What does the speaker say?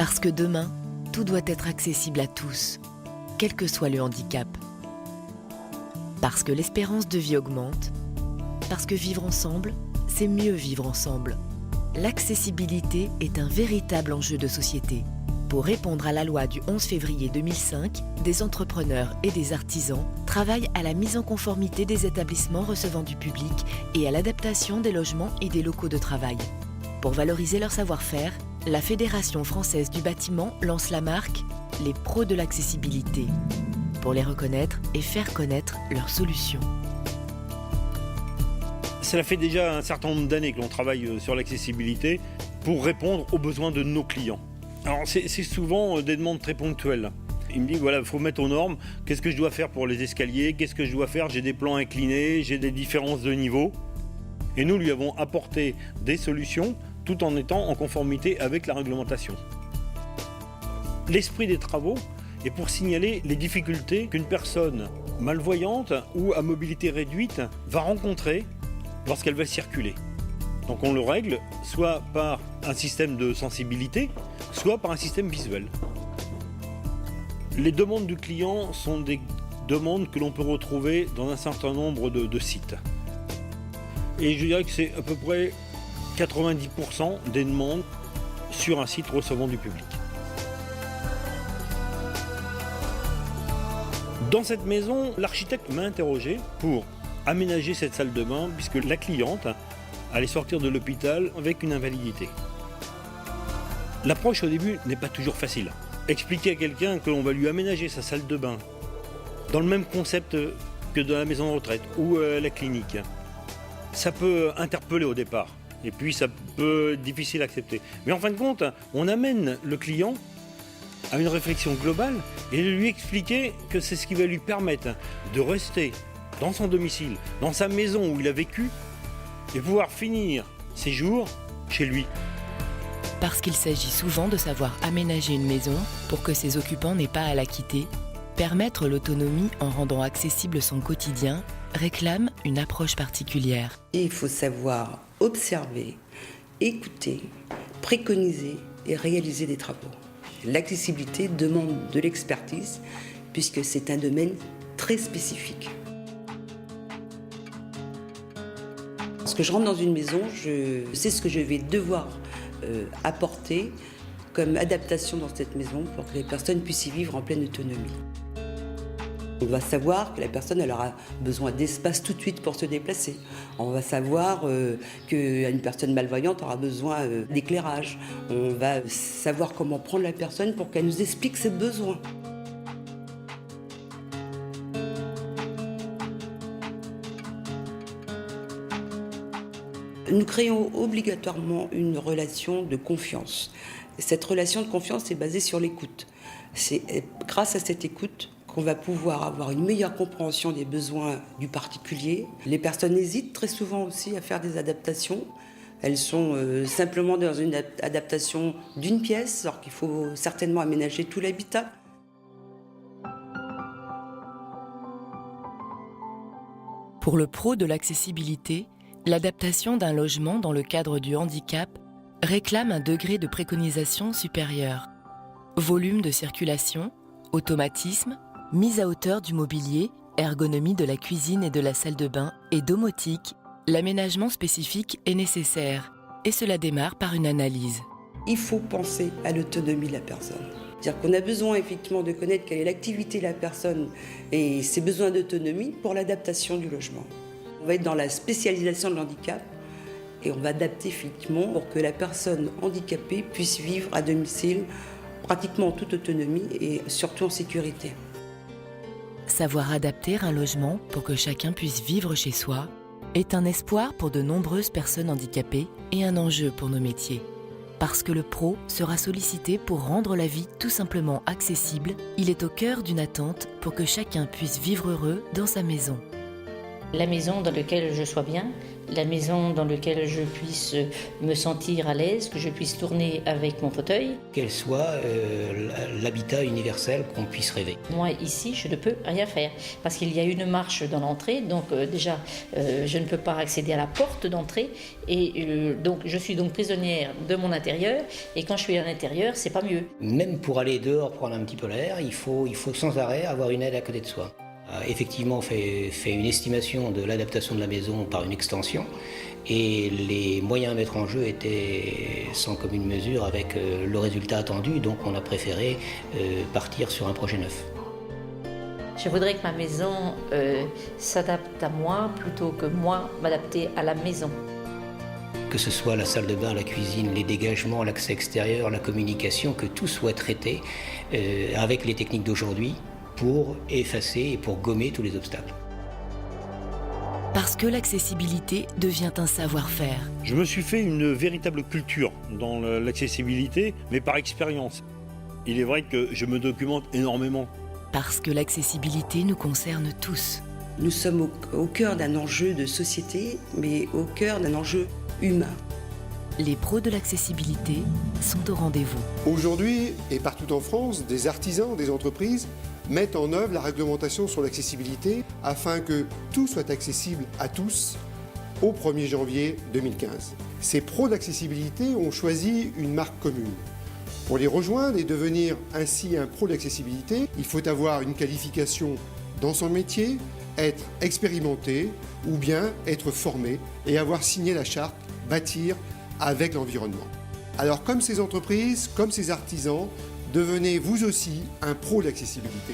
Parce que demain, tout doit être accessible à tous, quel que soit le handicap. Parce que l'espérance de vie augmente, parce que vivre ensemble, c'est mieux vivre ensemble. L'accessibilité est un véritable enjeu de société. Pour répondre à la loi du 11 février 2005, des entrepreneurs et des artisans travaillent à la mise en conformité des établissements recevant du public et à l'adaptation des logements et des locaux de travail. Pour valoriser leur savoir-faire, la Fédération française du bâtiment lance la marque « Les pros de l'accessibilité » pour les reconnaître et faire connaître leurs solutions. Cela fait déjà un certain nombre d'années que l'on travaille sur l'accessibilité pour répondre aux besoins de nos clients. Alors c'est souvent des demandes très ponctuelles. Il me dit voilà, il faut mettre aux normes, qu'est-ce que je dois faire pour les escaliers, qu'est-ce que je dois faire, j'ai des plans inclinés, j'ai des différences de niveau. Et nous lui avons apporté des solutions tout en étant en conformité avec la réglementation. L'esprit des travaux est pour signaler les difficultés qu'une personne malvoyante ou à mobilité réduite va rencontrer lorsqu'elle va circuler. Donc on le règle soit par un système de sensibilité, soit par un système visuel. Les demandes du client sont des demandes que l'on peut retrouver dans un certain nombre de sites. Et je dirais que c'est à peu près 90% des demandes sur un site recevant du public. Dans cette maison, l'architecte m'a interrogé pour aménager cette salle de bain puisque la cliente allait sortir de l'hôpital avec une invalidité. L'approche au début n'est pas toujours facile. Expliquer à quelqu'un que l'on va lui aménager sa salle de bain dans le même concept que dans la maison de retraite ou la clinique, ça peut interpeller au départ et puis ça peut être difficile à accepter. Mais en fin de compte, on amène le client à une réflexion globale et de lui expliquer que c'est ce qui va lui permettre de rester dans son domicile, dans sa maison où il a vécu et pouvoir finir ses jours chez lui. Parce qu'il s'agit souvent de savoir aménager une maison pour que ses occupants n'aient pas à la quitter, permettre l'autonomie en rendant accessible son quotidien réclame une approche particulière. Il faut savoir observer, écouter, préconiser et réaliser des travaux. L'accessibilité demande de l'expertise puisque c'est un domaine très spécifique. Lorsque je rentre dans une maison, je sais ce que je vais devoir apporter comme adaptation dans cette maison pour que les personnes puissent y vivre en pleine autonomie. On va savoir que la personne elle aura besoin d'espace tout de suite pour se déplacer. On va savoir qu'une personne malvoyante aura besoin d'éclairage. On va savoir comment prendre la personne pour qu'elle nous explique ses besoins. Nous créons obligatoirement une relation de confiance. Cette relation de confiance est basée sur l'écoute. C'est grâce à cette écoute qu'on va pouvoir avoir une meilleure compréhension des besoins du particulier. Les personnes hésitent très souvent aussi à faire des adaptations. Elles sont simplement dans une adaptation d'une pièce, alors qu'il faut certainement aménager tout l'habitat. Pour le pro de l'accessibilité, l'adaptation d'un logement dans le cadre du handicap réclame un degré de préconisation supérieur. Volume de circulation, automatisme, mise à hauteur du mobilier, ergonomie de la cuisine et de la salle de bain et domotique, l'aménagement spécifique est nécessaire et cela démarre par une analyse. Il faut penser à l'autonomie de la personne. C'est-à-dire qu'on a besoin effectivement de connaître quelle est l'activité de la personne et ses besoins d'autonomie pour l'adaptation du logement. On va être dans la spécialisation de l'handicap et on va adapter effectivement pour que la personne handicapée puisse vivre à domicile pratiquement en toute autonomie et surtout en sécurité. Savoir adapter un logement pour que chacun puisse vivre chez soi est un espoir pour de nombreuses personnes handicapées et un enjeu pour nos métiers. Parce que le pro sera sollicité pour rendre la vie tout simplement accessible, il est au cœur d'une attente pour que chacun puisse vivre heureux dans sa maison. La maison dans laquelle je sois bien, la maison dans laquelle je puisse me sentir à l'aise, que je puisse tourner avec mon fauteuil. Qu'elle soit l'habitat universel qu'on puisse rêver. Moi, ici, je ne peux rien faire parce qu'il y a une marche dans l'entrée, donc déjà, je ne peux pas accéder à la porte d'entrée et donc je suis donc prisonnière de mon intérieur et quand je suis à l'intérieur, c'est pas mieux. Même pour aller dehors prendre un petit peu l'air, il faut sans arrêt avoir une aide à côté de soi. Effectivement, on fait une estimation de l'adaptation de la maison par une extension et les moyens à mettre en jeu étaient sans commune mesure avec le résultat attendu, donc on a préféré partir sur un projet neuf. Je voudrais que ma maison s'adapte à moi plutôt que moi m'adapter à la maison. Que ce soit la salle de bain, la cuisine, les dégagements, l'accès extérieur, la communication, que tout soit traité avec les techniques d'aujourd'hui pour effacer et pour gommer tous les obstacles. Parce que l'accessibilité devient un savoir-faire. Je me suis fait une véritable culture dans l'accessibilité, mais par expérience. Il est vrai que je me documente énormément. Parce que l'accessibilité nous concerne tous. Nous sommes au cœur d'un enjeu de société, mais au cœur d'un enjeu humain. Les pros de l'accessibilité sont au rendez-vous. Aujourd'hui, et partout en France, des artisans, des entreprises mettent en œuvre la réglementation sur l'accessibilité afin que tout soit accessible à tous au 1er janvier 2015. Ces pros d'accessibilité ont choisi une marque commune. Pour les rejoindre et devenir ainsi un pro d'accessibilité, il faut avoir une qualification dans son métier, être expérimenté ou bien être formé et avoir signé la charte Bâtir avec l'environnement. Alors comme ces entreprises, comme ces artisans, devenez vous aussi un pro d'accessibilité.